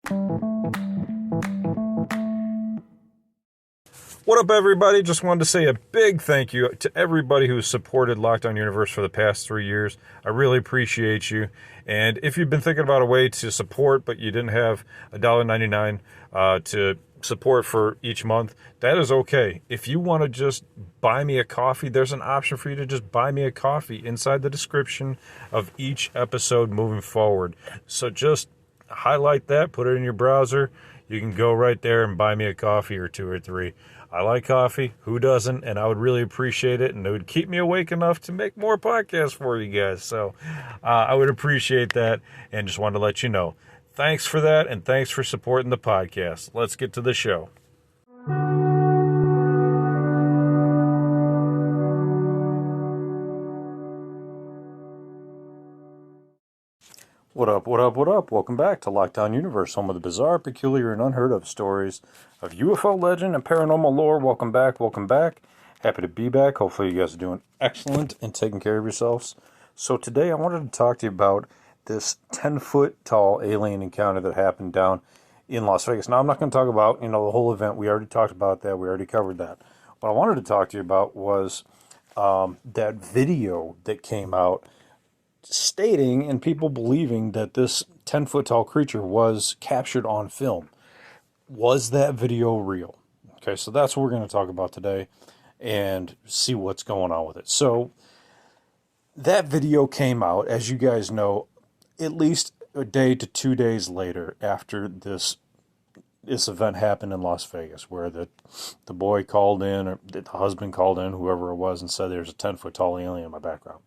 What up, everybody? Just wanted to say a big thank you to everybody who's supported Lockdown Universe for the past 3 years. I really appreciate you. And if you've been thinking about a way to support, but you didn't have $1.99 to support for each month, that is okay. If you want to just buy me a coffee, there's an option for you to just buy me a coffee inside the description of each episode moving forward. So just highlight that, put it in your browser. You can go right there and buy me a coffee or 2 or 3. I like coffee. Who doesn't? And I would really appreciate it. And it would keep me awake enough to make more podcasts for you guys. So I would appreciate that. And just wanted to let you know. Thanks for that. And thanks for supporting the podcast. Let's get to the show. What up, what up, what up? Welcome back to Lockdown Universe, home of the bizarre, peculiar, and unheard of stories of UFO legend and paranormal lore. Welcome back, welcome back. Happy to be back. Hopefully you guys are doing excellent and taking care of yourselves. So today I wanted to talk to you about this 10-foot tall alien encounter that happened down in Las Vegas. Now I'm not going to talk about, the whole event. We already talked about that. We already covered that. What I wanted to talk to you about was that video that came out stating and people believing that this 10-foot tall creature was captured on film. Was that video real? Okay, so that's what we're going to talk about today and see what's going on with it. So that video came out, as you guys know, at least a day to 2 days later after this event happened in Las Vegas, where the boy called in, or the husband called in, whoever it was, and said there's a 10-foot tall alien in my backyard.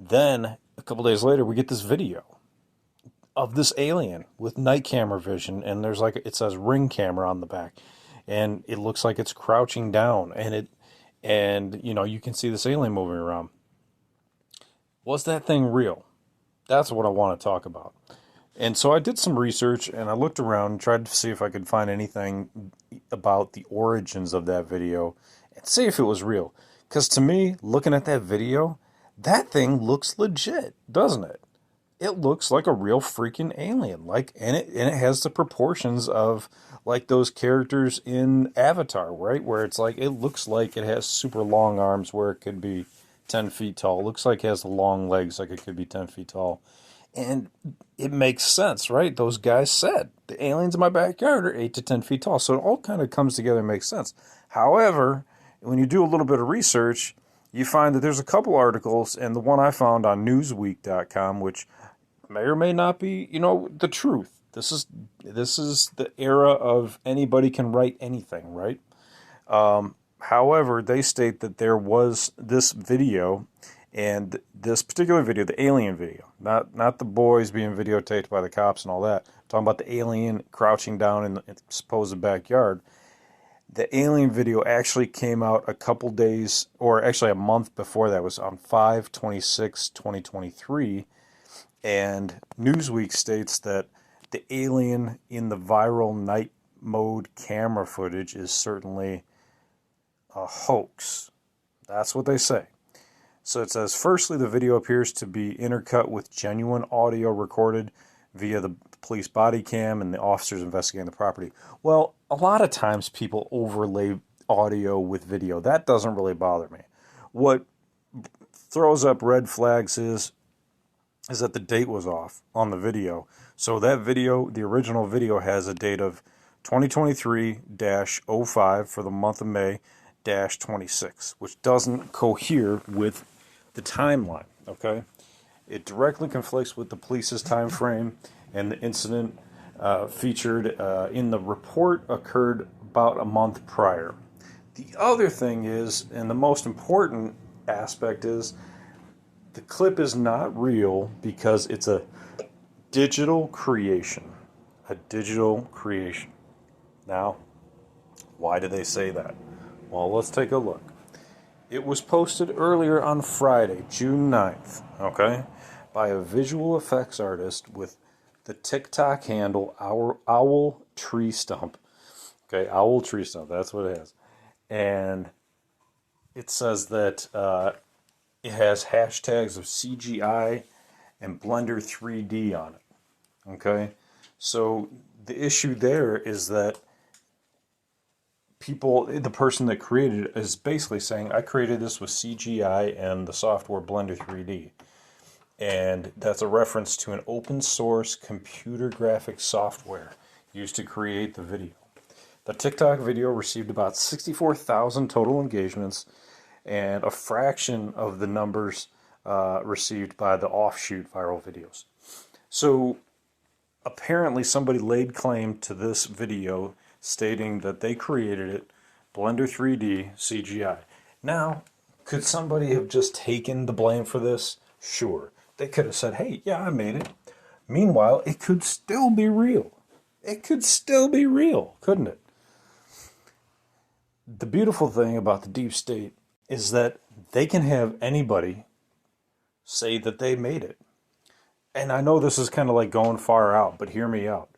Then, a couple days later, we get this video of this alien with night camera vision, and there's it says ring camera on the back, and it looks like it's crouching down, and you can see this alien moving around. Was that thing real? That's what I want to talk about. And so I did some research, and I looked around and tried to see if I could find anything about the origins of that video and see if it was real. Because to me, looking at that video, that thing looks legit, doesn't it? It looks like a real freaking alien, and it has the proportions of those characters in Avatar, right? Where it's it looks like it has super long arms, where it could be 10 feet tall. It looks like it has long legs, like it could be 10 feet tall, and it makes sense, right? Those guys said the aliens in my backyard are 8 to 10 feet tall, so it all kind of comes together and makes sense. However, when you do a little bit of research, you find that there's a couple articles, and the one I found on Newsweek.com, which may or may not be, the truth. This is the era of anybody can write anything, right? However, they state that there was this video, and this particular video, the alien video, not the boys being videotaped by the cops and all that. I'm talking about the alien crouching down in the supposed backyard. The alien video actually came out a couple days, or actually a month before that. It was on 5/26/2023, and Newsweek states that the alien in the viral night mode camera footage is certainly a hoax. That's what they say. So it says, firstly, the video appears to be intercut with genuine audio recorded via the police body cam and the officers investigating the property. Well, a lot of times people overlay audio with video. That doesn't really bother me. What throws up red flags is that the date was off on the video. So that video, the original video, has a date of 2023-05 for the month of May-26, which doesn't cohere with the timeline, okay? It directly conflicts with the police's time frame, and the incident featured in the report occurred about a month prior. The other thing is, and the most important aspect is, the clip is not real because it's a digital creation. A digital creation. Now, why do they say that? Well, let's take a look. It was posted earlier on Friday, June 9th, okay, by a visual effects artist with the TikTok handle Owl Tree Stump. Okay, Owl Tree Stump, that's what it is. And it says that it has hashtags of CGI and Blender 3D on it. Okay, So the issue there is that the person that created it is basically saying, I created this with CGI and the software Blender 3D. And that's a reference to an open source computer graphics software used to create the video. The TikTok video received about 64,000 total engagements and a fraction of the numbers received by the offshoot viral videos. So apparently somebody laid claim to this video stating that they created it, Blender 3D CGI. Now, could somebody have just taken the blame for this? Sure. They could have said, hey, yeah, I made it. Meanwhile, it could still be real. It could still be real, couldn't it? The beautiful thing about the deep state is that they can have anybody say that they made it. And I know this is kind of like going far out, but hear me out.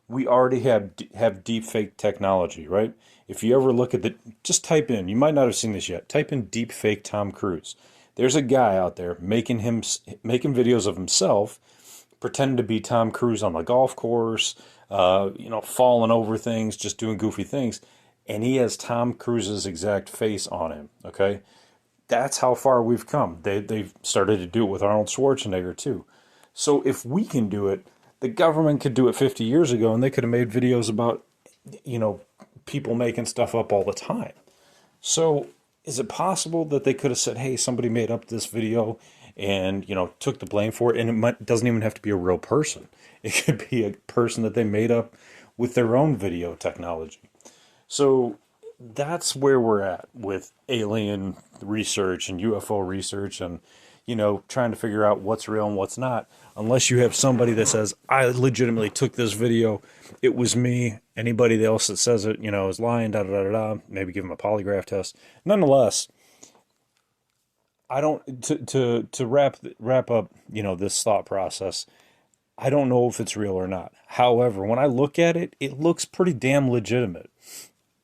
We already have deep fake technology, right? If you ever look at just type in, you might not have seen this yet, type in deep fake Tom Cruise. There's a guy out there making videos of himself, pretending to be Tom Cruise on the golf course, falling over things, just doing goofy things. And he has Tom Cruise's exact face on him, okay? That's how far we've come. They've started to do it with Arnold Schwarzenegger, too. So if we can do it, the government could do it 50 years ago, and they could have made videos about, people making stuff up all the time. So is it possible that they could have said, hey, somebody made up this video and, took the blame for it? And it doesn't even have to be a real person. It could be a person that they made up with their own video technology. So that's where we're at with alien research and UFO research and, trying to figure out what's real and what's not. Unless you have somebody that says, I legitimately took this video, it was me. Anybody else that says it, is lying, maybe give them a polygraph test. Nonetheless, I don't, to wrap up, this thought process, I don't know if it's real or not. However, when I look at it, it looks pretty damn legitimate.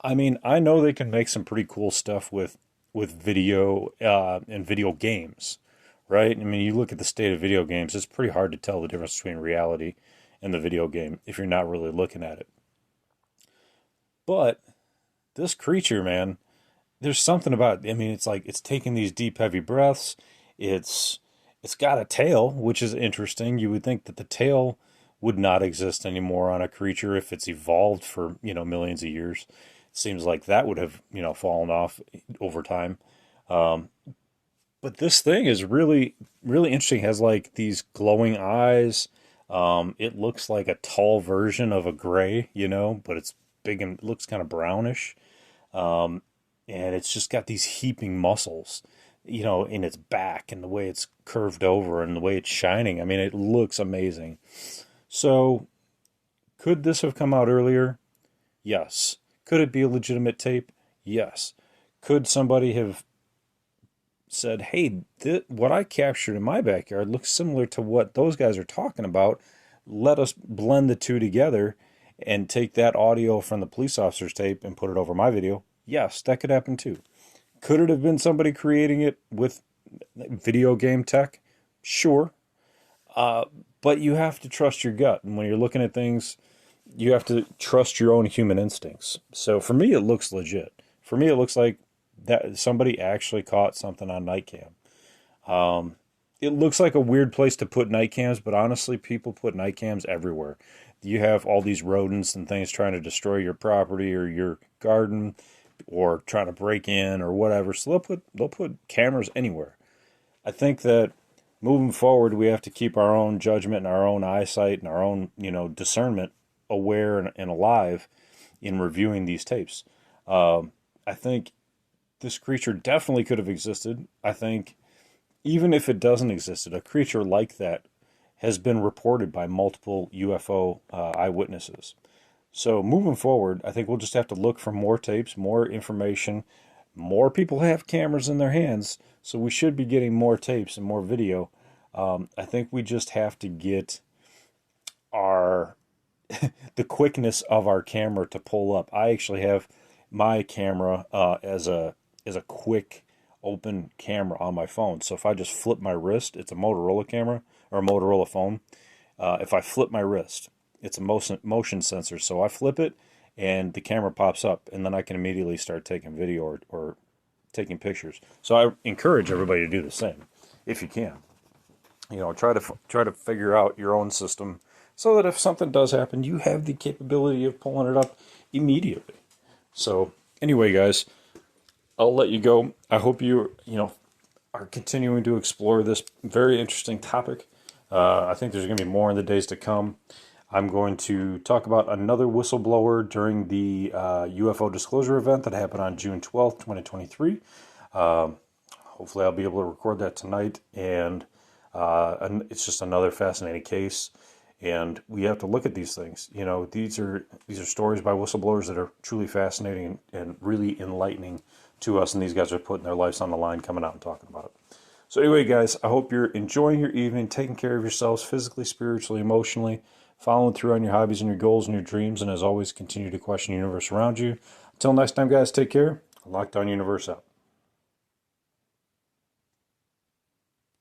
I mean, I know they can make some pretty cool stuff with video and video games, right? I mean, you look at the state of video games, it's pretty hard to tell the difference between reality and the video game if you're not really looking at it. But this creature, man, there's something about it. I mean, it's like it's taking these deep, heavy breaths. It's got a tail, which is interesting. You would think that the tail would not exist anymore on a creature if it's evolved for, millions of years. It seems like that would have, fallen off over time. But this thing is really, really interesting. It has like these glowing eyes. It looks like a tall version of a gray, but it's big and looks kind of brownish. And it's just got these heaping muscles, in its back and the way it's curved over and the way it's shining. I mean, it looks amazing. So could this have come out earlier? Yes. Could it be a legitimate tape? Yes. Could somebody have said, hey, what I captured in my backyard looks similar to what those guys are talking about. Let us blend the two together and take that audio from the police officer's tape and put it over my video. Yes, that could happen too. Could it have been somebody creating it with video game tech? Sure. But you have to trust your gut. And when you're looking at things, you have to trust your own human instincts. So for me, it looks legit. For me, it looks like that somebody actually caught something on night cam. It looks like a weird place to put night cams, but honestly, people put night cams everywhere. You have all these rodents and things trying to destroy your property or your garden or trying to break in or whatever. So they'll put cameras anywhere. I think that moving forward, we have to keep our own judgment and our own eyesight and our own, discernment aware and alive in reviewing these tapes. I think this creature definitely could have existed. I think even if it doesn't exist, a creature like that has been reported by multiple UFO eyewitnesses. So moving forward, I think we'll just have to look for more tapes, more information. More people have cameras in their hands, so we should be getting more tapes and more video. I think we just have to get our the quickness of our camera to pull up. I actually have my camera as a quick open camera on my phone. So if I just flip my wrist, it's a Motorola camera or a Motorola phone. If I flip my wrist, it's a motion sensor. So I flip it, and the camera pops up, and then I can immediately start taking video or taking pictures. So I encourage everybody to do the same if you can. You know, try to figure out your own system so that if something does happen, you have the capability of pulling it up immediately. So anyway, guys, I'll let you go. I hope you are continuing to explore this very interesting topic. I think there's going to be more in the days to come. I'm going to talk about another whistleblower during the UFO disclosure event that happened on June 12th, 2023. Hopefully I'll be able to record that tonight, and it's just another fascinating case, and we have to look at these things. You know, these are stories by whistleblowers that are truly fascinating and really enlightening to us, and these guys are putting their lives on the line, coming out and talking about it. So anyway, guys, I hope you're enjoying your evening, taking care of yourselves physically, spiritually, emotionally, following through on your hobbies and your goals and your dreams, and as always, continue to question the universe around you. Until next time, guys, take care. Lockdown Universe out.